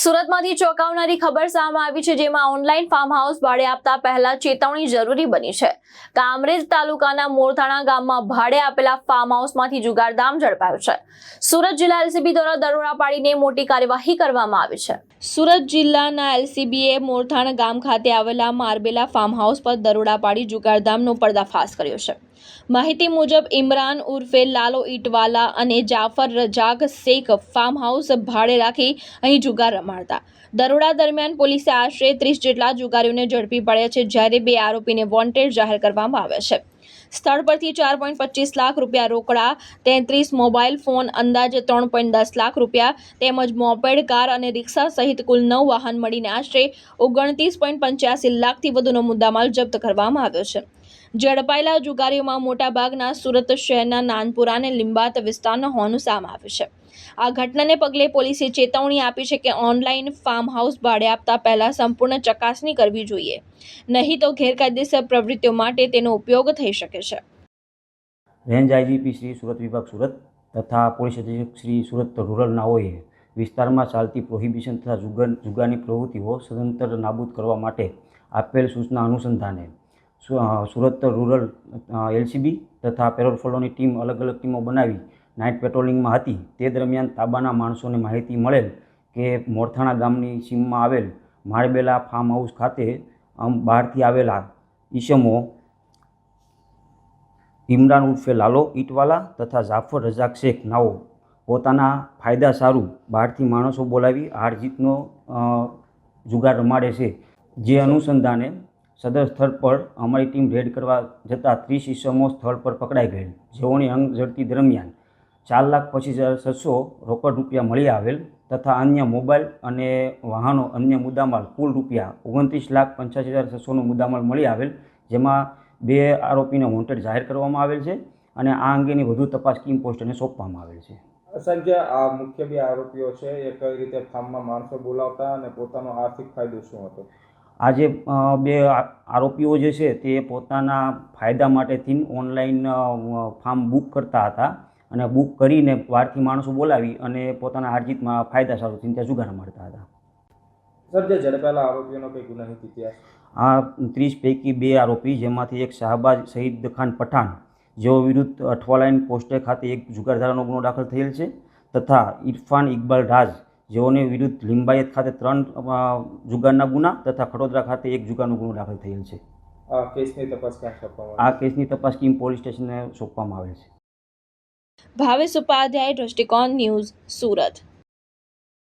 સુરતમાંથી ચોંકાવનારી ખબર સામે આવી છે, જેમાં ઓનલાઈન ફાર્મ હાઉસ ભાડે આપતા પહેલા ચેતવણી જરૂરી બની છે। કામરેજ તાલુકાના મોરથાણા ગામમાં ભાડે આપેલા ફાર્મ હાઉસમાંથી જુગારધામ ઝડપાયો છે। સુરત જિલ્લા એલસીબી દ્વારા દરોડા પાડીને મોટી કાર્યવાહી કરવામાં આવી છે। સુરત જિલ્લાના એલસીબીએ મોરથાણા ગામ ખાતે આવેલા મારબેલા ફાર્મ હાઉસ પર દરોડા પાડી જુગારધામનો પર્દાફાશ કર્યો છે। માહિતી મુજબ ઇમરાન ઉર્ફે લાલો ઈટવાલા અને જાફર રજાક શેખ ફાર્મ હાઉસ ભાડે રાખી અહીં જુગાર રમાડતા। દરોડા દરમિયાન પોલીસે આશરે 30 જેટલા જુગારીઓને ઝડપી પાડ્યા છે, જ્યારે 2 આરોપીને વોન્ટેડ જાહેર કરવામાં આવ્યા છે। સ્થળ પરથી 4.25 લાખ રૂપિયા રોકડા, 33 મોબાઈલ ફોન, અંદાજે 3.10 લાખ રૂપિયા તેમજ મોપેડ, કાર અને રિક્ષા સહિત કુલ 9 વાહન મળીને આશરે 29.85 લાખથી વધુનો મુદ્દામાલ જપ્ત કરવામાં આવ્યો છે। ઝડપાયેલા જુગારીઓમાં મોટાભાગના સુરત શહેરના નાનપુરા અને લીંબાત વિસ્તારના હોવાનું સામે આવ્યું છે। આ ઘટનાને પગલે પોલીસે ચેતવણી આપી છે કે ઓનલાઈન ફાર્મ હાઉસ ભાડે આપતા પહેલા સંપૂર્ણ ચકાસણી કરવી જોઈએ, નહીં તો ગેરકાયદેસર પ્રવૃત્તિઓ માટે તેનો ઉપયોગ થઈ શકે છે। રેન્જ આઈજીપી શ્રી સુરત વિભાગ સુરત તથા પોલીસ અધિક્ષક શ્રી સુરત રૂરલ નાઓએ વિસ્તારમાં ચાલતી પ્રોહિબિશન તથા જુગારની પ્રવૃત્તિઓ સદંતર નાબૂદ કરવા માટે આપેલ સૂચના અનુસંધાને સુરત રૂરલ એલસીબી તથા પેરોલ ફોલોની ટીમ અલગ અલગ ટીમો બનાવી નાઇટ પેટ્રોલિંગમાં હતી। તે દરમિયાન તાબાના માણસોને માહિતી મળેલ કે મોરથાણા ગામની સીમમાં આવેલ મારબેલા ફાર્મ હાઉસ ખાતે બહારથી આવેલા ઈસમો ઇમરાન ઉર્ફે લાલો ઈટવાલા તથા જાફર રજાક શેખ નાઓ પોતાના ફાયદા સારું બહારથી માણસો બોલાવી હાર જીતનો જુગાર રમાડે છે। જે અનુસંધાને સદર સ્થળ પર અમારી ટીમ રેડ કરવા જતાં 30 ઈસમો સ્થળ પર પકડાઈ ગયેલ, જેઓની અંગ ઝડપી દરમિયાન 4,25,600 રોકડ રૂપિયા મળી આવેલ તથા અન્ય મોબાઈલ અને વાહનો અન્ય મુદ્દામાલ કુલ રૂપિયા 29,85,600નો મુદ્દામાલ મળી આવેલ, જેમાં 2 આરોપીને વોન્ટેડ જાહેર કરવામાં આવેલ છે અને આ અંગેની વધુ તપાસ કિમ પોસ્ટને સોંપવામાં આવેલ છે। અસંખ્ય આ મુખ્ય 2 આરોપીઓ છે, એ કઈ રીતે ફાર્મમાં માણસો બોલાવતા અને પોતાનો આર્થિક ફાયદો શું હતો? આ જે 2 આરોપીઓ જે છે તે પોતાના ફાયદા માટેથી ઓનલાઈન ફાર્મ બુક કરતા હતા અને બુક કરીને બહારથી માણસો બોલાવી અને પોતાના હારજીતમાં ફાયદા સારું ત્યાં જુગાર રમાડતા હતા। સર, જે ઝડપાયેલા આરોપીઓનો કંઈ ગુનાહિત ઇતિહાસ? આ 30 પૈકી 2 આરોપી, જેમાંથી એક શાહબાજ શહીદ ખાન પઠાણ, જેઓ વિરુદ્ધ અઠવાલાઈન પોસ્ટે ખાતે એક જુગારધારાનો ગુનો દાખલ થયેલ છે, તથા ઇરફાન ઇકબાલ રાજ, જેઓને વિરુદ્ધ લિંબાયત ખાતે 3 જુગારના ગુના તથા ખડોદરા ખાતે 1 જુગારનો ગુનો દાખલ થયેલ છે। આ કેસની તપાસ ક્યાં સોંપવામાં આ કેસની તપાસ કિમ પોલીસ સ્ટેશનને સોંપવામાં આવેલ છે। ભાવેશ ઉપાધ્યાય, દ્રષ્ટિકોણ ન્યૂઝ, સુરત।